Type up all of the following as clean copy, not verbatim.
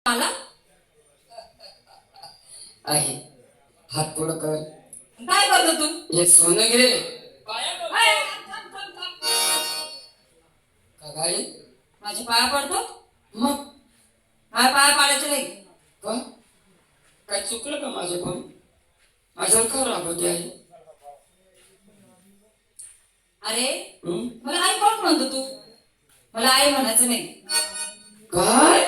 मला आहे हात पुढं कर. काय करतो तू? हे सोनं घे. हाय, का काय माझ्या पाया पडतो? मग माझ्या पाया पाडायचे नाही. का काय चुकलं का माझं पण? माझ्यावर का रागवते आहे? अरे हं? मला आई कोण म्हणतो तू? मला आई म्हणायचं नाही. काय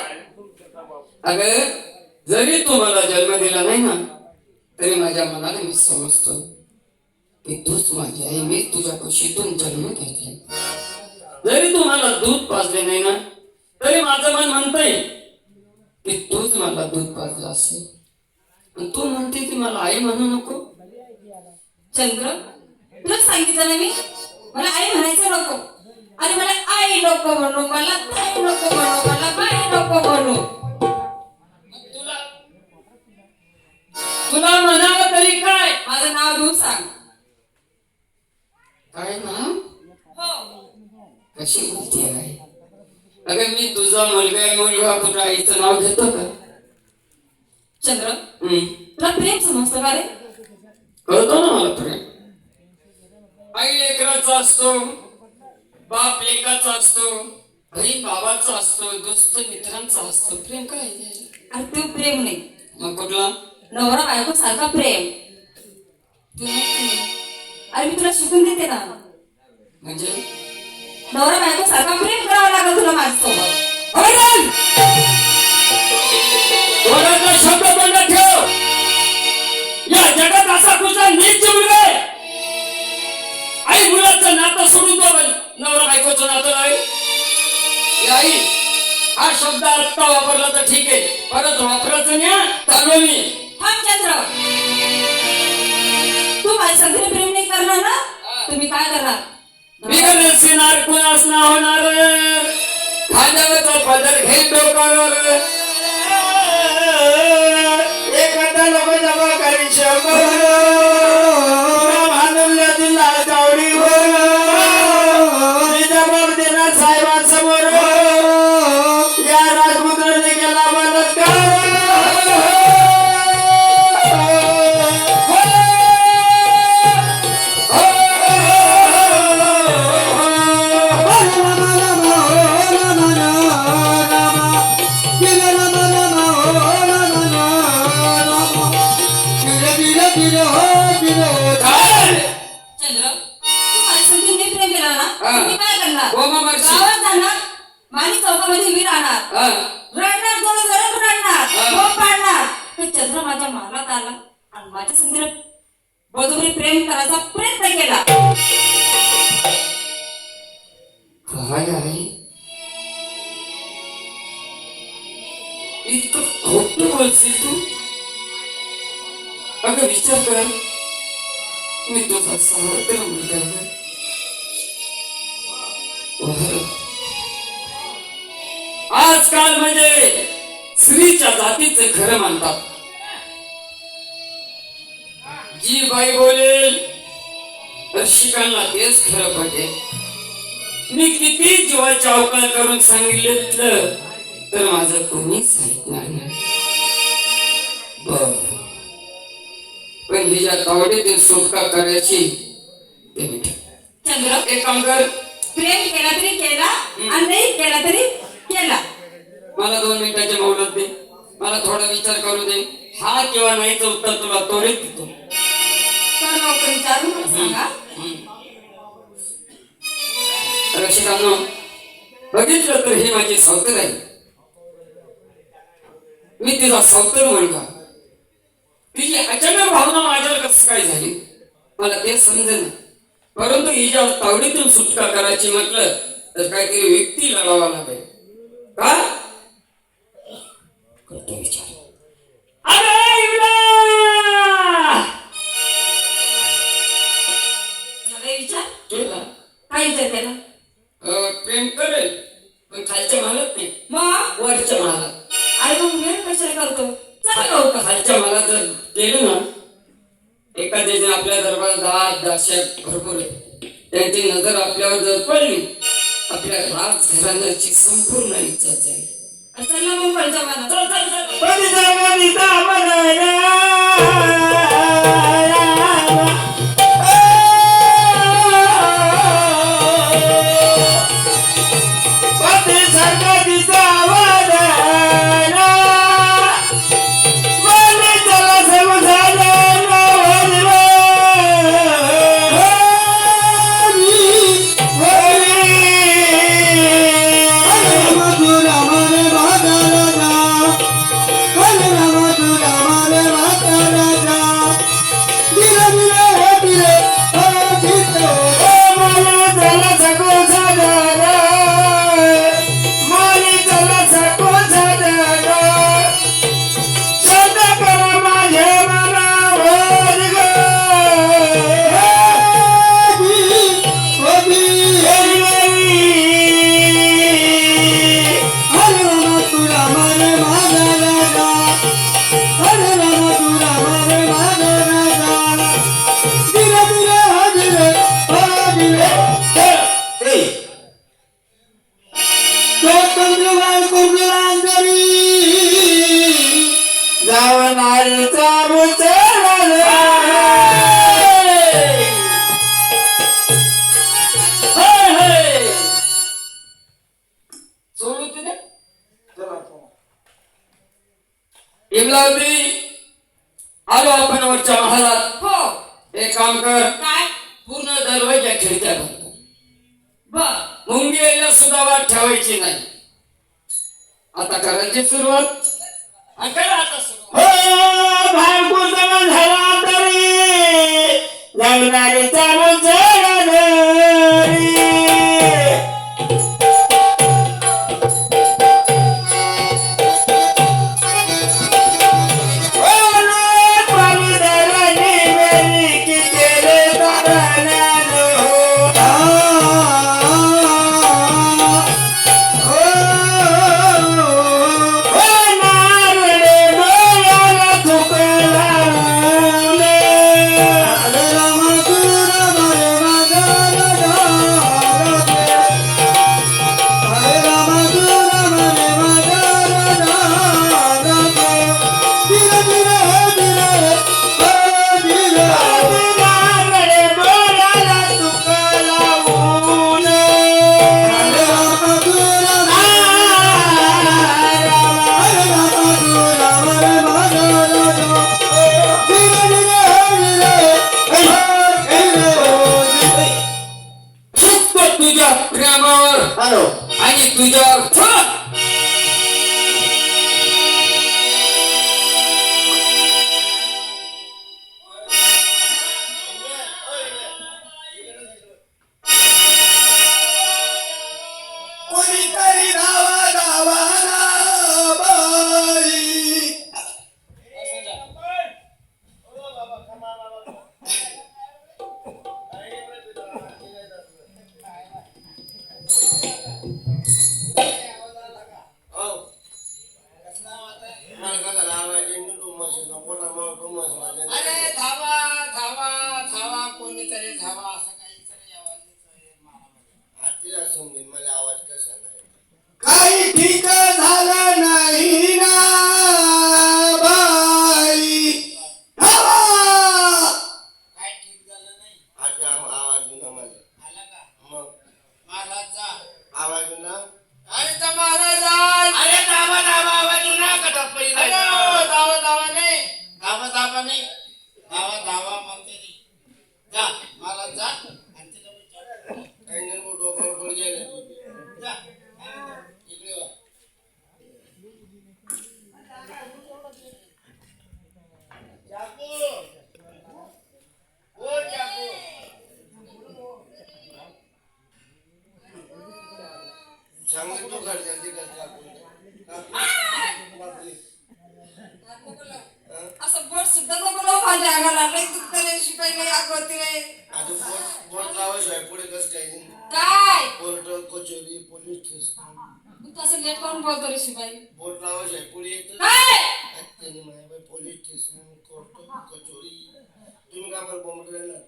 अगं जरी तू मला जन्म दिला नाही ना तरी माझ्या मनाला मी समजतो की तूच माझी आई. मी तुझ्या कुशीतून जन्म घेतला. जरी तू मला दूध पाजले नाही ना तरी माझं मन म्हणतंय की तूच मला दूध पाजलं असेल. पण तू म्हणते की मला आई म्हणू नको. चंद्र तुला सांगितलं ना मी मला आई म्हणायचं नको. आणि मला आई नको म्हणू, मला ताई नको म्हणू, मला बाई नको म्हणू. तुला म्हणावं तरी काय? माझं नाव घेऊन सांग. काय नाव? हो कशी बोलती आहे? अगं मी तुझा मुलगा तुझ्या आईचं नाव घेतो का? चंद्र हम्म तुला प्रेम समजतं का रे? कळतो ना मला प्रेम. आई लेकराचा असतो, बाप लेकाचा असतो, बहीण भावाचा असतो, दोस्त मित्रांचा असतो. प्रेम काय आहे? अरे तू प्रेम नाही, मग कुठला? नवरा बायको सारखा प्रेम. तू नाही. अरे मी तुला शिकून देते ना. म्हणजे नवरा बायको सारखा प्रेम करावं लागेल तुला माझ्यासोबत. कोणाचा शब्द बंद ठेव. या जगात असा कुठला नीच मुलगा आहे? आई मुलाचं नातं सोडून तो नवरा बायकोचं नातं नाही. या आई हा शब्द आत्ता वापरला तर ठीक आहे, परत वापरायचं नाही. चालू मी. थांब चंद्र, तू माझ्या संगीत प्रेम नाही करणार ना? तुम्ही काय करणार? बिगर सिनार कुणास ना होणार. खांद्यावरचा पदर घेईन डोक्यावर. एखादा लोक जमा करी शंभर. भांडून दिला जावडीवर. मी जबाब देणार साहेबांसमोर. या राजपुत्राने केला बलात्कार. चंद्र तू माझ्या संगीत नाही प्रेम केला ना? तुम्ही काय करणार? हो मग मर्जी. गावात जाणार, माणी चौकामध्ये उभी राहणार, रडणार, दोन जण रडणार, झोप पाडणार. तर चंद्र माझ्या मालात आला आणि माझ्या संगीत बरोबरी प्रेम करायचा प्रयत्न केला. काय आहे इतकं खोटं बोलशील तू? अगं विचार कर, मी तुझा सावत्र मुलगा आहे. आजकाल म्हणजे स्त्रीच्या जातीचं खरं म्हणतात. जी बाई बोलेल दर्शकांना तेच खरं पटेल. मी किती जीवाचा अवकाळ करून सांगितलं तर माझं कोणीच ऐकणार नाही. बर पण हिच्या तावडीतील सुटका करायची ते मी चंद्र एक काम कर. प्रेम केला तरी केला आणि नाही केला तरी केला. मला 2 मिनिटाची मोहलत दे. मला थोडा विचार करू दे. हा किंवा नाहीचं उत्तर तुला त्वरित देतो. तर लवकर विचारून मला सांगा. रसिकांनो बघितलं तर ही माझी सावतर आहे. मी तिचा सावतर मुलगा. तिची अचानक भावना माझ्यावर कसं काय झाली मला ते समजेल. परंतु हिच्या तावडीतून सुटका करायची म्हटलं तर काहीतरी व्यक्ती लढावा लागेल. का करतो विचार. झाला विचार? केला. काय विचार केला? प्रेम करेल पण खालच्या मालत नाही, मग वरच्या मालात. अरे मग वेळ कशाला करतो? चल लवकर. खालच्या मालात जर गेलो ना एखाद्याने आपल्या दरबारात दात दाशक भरपूर आहे. त्यांची नजर आपल्यावर जर पडली आपल्या राजघराण्याची संपूर्ण इच्छा जाईल. चल ना मग खालच्या मला. चल चल चल. सोडू तुझे इमलावती आलो आपण वरच्या महालात. हो एक काम कर, काय पूर्ण दरवाजा खिडक्या बंद कर. बर मुंग्याला सुद्धा वाट ठेवायची नाही. आता करायची सुरुवात. आणि करा आता सुरुवात. तुझ्या प्रेमावर आणि तुझ्या अर्थ कोणीतरी धावा धावाना बाई अरे धावा धावा धावा कोणीतरी धावा असं काहीतरी आवाज समजेल मला आवाज कसा नाही काही ठीक झालं नाही ना बाई धावा काय ठीक झालं नाही. आता आवाज ना मला आला का मग महाराज जा. आवाज ना अरे तर महाराज अरे धावा धावा आवाज ना कटा पहिला धावा धावा नाही धावा धावा नाही धावा धावा म्हणते ती. जा महाराज जा आणि तिला विचार. काही नाही डोक्यावर पड गेले जा इकडे वा. चाकू ओ चाकू सांगितलं घरच्यांनी कसला असं बोट सुद्धा नको लावू माझ्या अंगाला. लई दुखत रे शिपाई लई आगवती रे. आता बोट लावाशिवाय पुढे कसं काय काय कोर्ट कचोरी पोलीस स्टेशन तू असं लेट करून बोलतो रे शिपाई. बोट लावाशिवाय पुढे येतं काय त्यांनी माझ्या पोलीस स्टेशन कोर्ट कचोरी तुम्ही का बरं बोंबले ना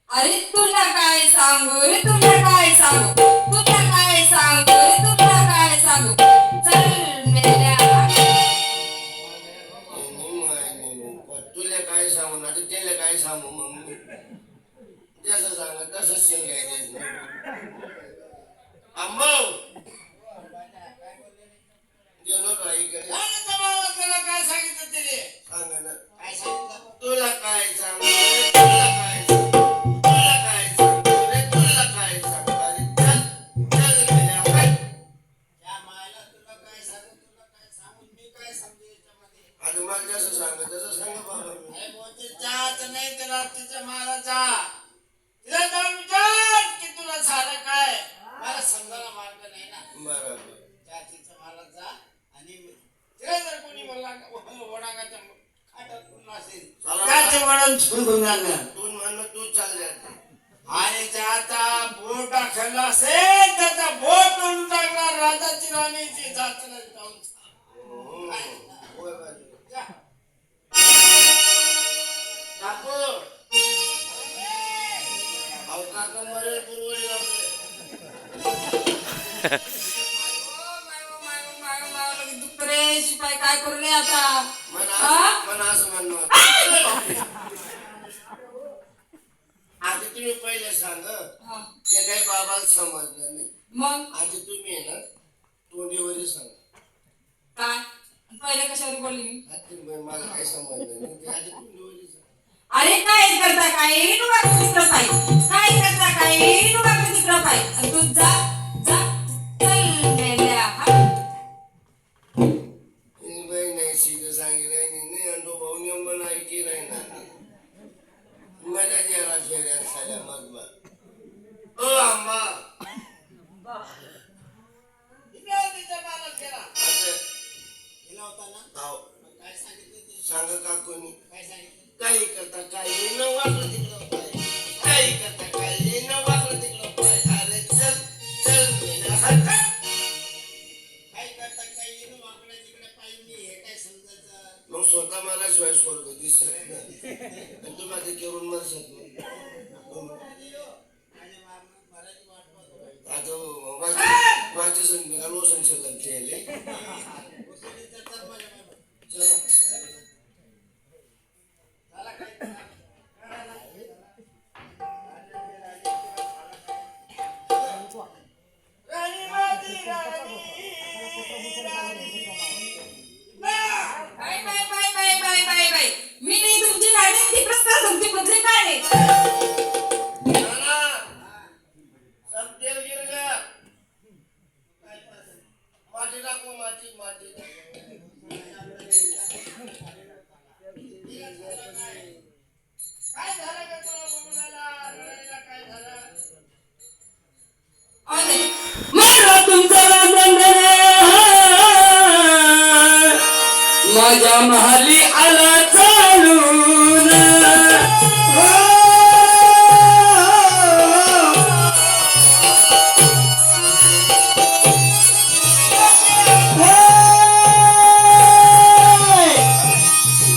अरे तुला काय सांगू रे तुला काय सांगू तुला काय सांगू रे तुला काय सांगू चल मेल्या आंबव गेलो राईकडे काय सांगितलं तिने सांगा ना काय सांगितलं तुला काय सांगू रे, तुला काय सांगू, तुला काय सांगू रे, तुला काय सांगू अरे चल गेल्या हट. या मायला तुला काय सांगून मी काय समजू याच्यामध्ये आता मला जसं सांग तसं सांगा बाबा अरे बोलते जात नाही त्याला तिच्या माला जा तिला जाऊन विचार की तुला झालं काय मला समजायला मार्ग नाही ना बरोबर त्या तिच्या माला जा आणि तिला जर कोणी बोलला वडागाच्या खाटात असेल त्याचे वडण सोडून जाणार तू म्हणणं तू चाल जाते आणि ज्याचा बोट टाकला असेल त्याचा बोट तोडून टाकला राजाची राणीची जातीला जाऊन होय बाजू जा. ठाकूर अहो काका मरेल पूर्वळी दुःख रे शिपाई काय करू रे आता मन असं म्हणणं होतं. आधी तुम्ही पहिले सांग हा. ते काही बाबाला समजलं नाही मग आधी तुम्ही आहे ना तोंडीवरी सांगा काय पहिले कशावर बोलली मी आधी मला काही समजलं नाही ते आधी तोंडीवरी सांगा अरे काय करता काय तुला तिकडं पाय काय करता काय तुला तिकडं पाय आणि तू जा जा चल गेल्या बाई नाही सीधं सांगितलं नाही अंडो भाऊ नेमन ऐकी नाही ना माझ्या गेला फेऱ्या साऱ्या मग ओ आंबा तिच्या माला गेला असं गेला होता ना आहो काय सांगितलं ते सांग का कोणी काय सांगितलं काही करता काही न वाकलं तिकडं पाय काही करता काही न वाकलं तिकडं पाय अरे चल चल मेल्या हट. काय करता काय येणं वाकडे तिकडे पाहिजे हे काय समजायचं मग स्वतः मला शिवाय स्वर्ग दिसत नाही आणि तू माझे केवळ मरसत नाही माझ्या मराठी वाट पाहतो आता वाचे संध्या लोसन शिल्लक केले वसुलीचा तर माझ्या मागं. चला झाला काय राणी माझी राणी bye bye bye bye bye bye bye मी नाही तुमची गाडी तिकडच तर तुमची कुत्री काय नाही नाना सब तेल गिर गया माटी टाकू माटी माटी काय झालं का तुला मुलाला रडायला काय झालं मला तुमचा माझ्या महाली आला चालून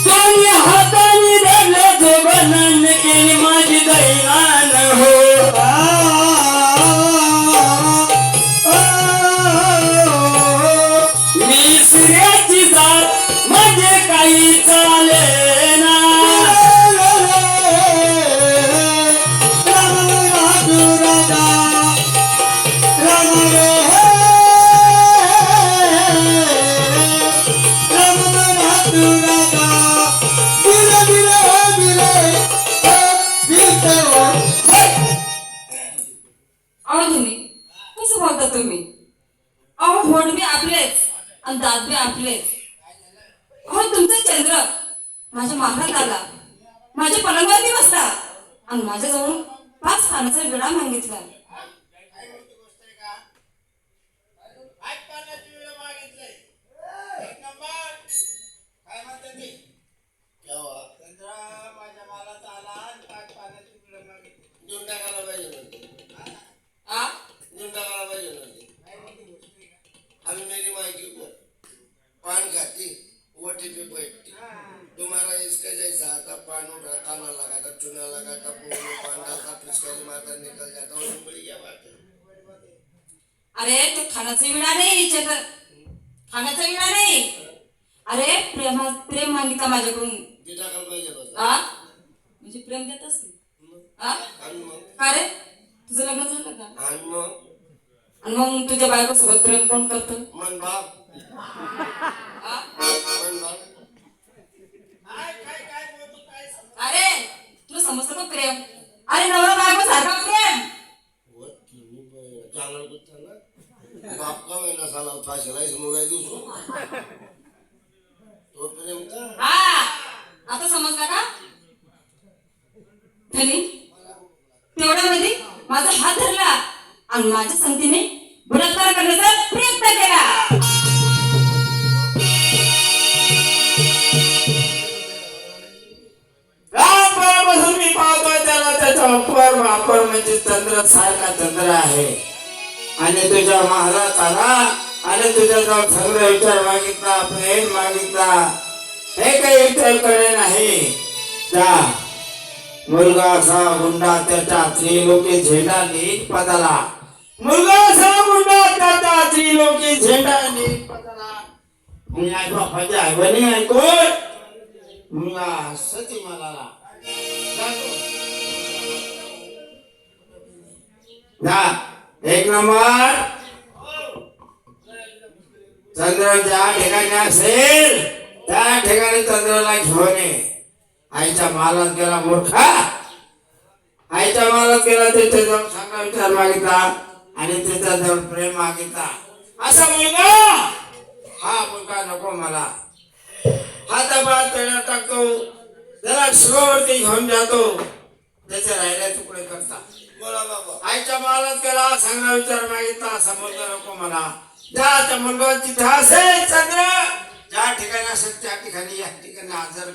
दोन्ही हाताने धरलं जोगनान केली माझी दैनान हो मी सूर्याची जात म्हणजे काही चालेना अहो तुम्ही कसं बोलता तुम्ही अहो होड बी आपलेच आणि दात बी आपलेच अहो तुमचा चंद्र माझ्या महारात आला माझ्या पलंगावरती बसला आणि माझ्याजवळ 5 खाण्याचा विडा मागितला काय मोठी गोष्ट आहे का आज पाण्याची वेळ मागितलंय एक नंबर काय म्हणतात ते केव्हा चंद्रा माझ्या मालाचा आला आणि आज पाण्याची वेळ मागितली देऊन टाकायला पाहिजे नव्हते आ देऊन टाकायला पाहिजे नव्हते काय मोठी गोष्ट आहे का अभी मेरी माँ की पान खाती ओटीपी बैठती तुम्हारा इसका जैसा आता पान उठा खाना लगाता चूना लगाता पूरे पान डालता पिचकारी मारता निकल जाता और बड़ी क्या बात है अरे तो खाण्याचा विडा नाही चंद्र खाण्याचा विडा नाही अरे प्रेम मागितला माझ्याकडून ते टाकायला पाहिजे होतं आ म्हणजे प्रेम देत असते आ आणि मग का रे तुझं लग्न झालं का आणि मग आणि मग तुझ्या बायकोसोबत प्रेम कोण करतं? मन बाप हा? मन बाप काय बोलतो काय समजत? अरे तुला समजतं का प्रेम? अरे नवरा बायको सारखा प्रेम. चांगलं कुठं ना बाप का वेळेला साला फाशीला मुलाय दिवसो तो प्रेम का हा आता समजला का धनी? तेवढ्यामध्ये माझा हात धरला आणि माझ्या संगतीने बलात्कार करण्याचा प्रयत्न केला. लहानपणापासून मी पाहतोय त्याला, त्याचा वापर म्हणजे चंद्र सारखा चंद्र आहे. आणि तुझ्या महालात आला आणि तुझ्या जवळ सगळं विचार मागितला, प्रेम मागितला, हे काही विचार करे नाही. त्या मुलगा असा गुंडा त्याच्या त्रिलोकी झेंडा नीट पदाला, मुलगा असा गुंडा त्याच्या त्रिलोकी झेंडा नीट पदाला. मी ऐकवा पाहिजे ऐकवणी ऐकून मुलगा सती मला एक नंबर. चंद्र ज्या ठिकाणी असेल त्या ठिकाणी चंद्राला घेऊन ये. आईच्या मालात गेला मूर्खा, आईच्या मालात गेला तिथे जाऊन चांगला विचार मागितला आणि तिचा जवळ प्रेम मागितला. असा मुलगा हा मुलगा नको मला. हाताबाद पेढा टाकतो, त्याला शिवावरती घेऊन जातो, त्याचे राहिल्या तुकडे करता. बोला बाबा आईच्या मालात गेला, चांगला विचार मागितला, असा मुलगा नको मला. ज्या मुलगा तिथे असेल चंद्र, ज्या ठिकाणी असेल त्या ठिकाणी या ठिकाणी हजर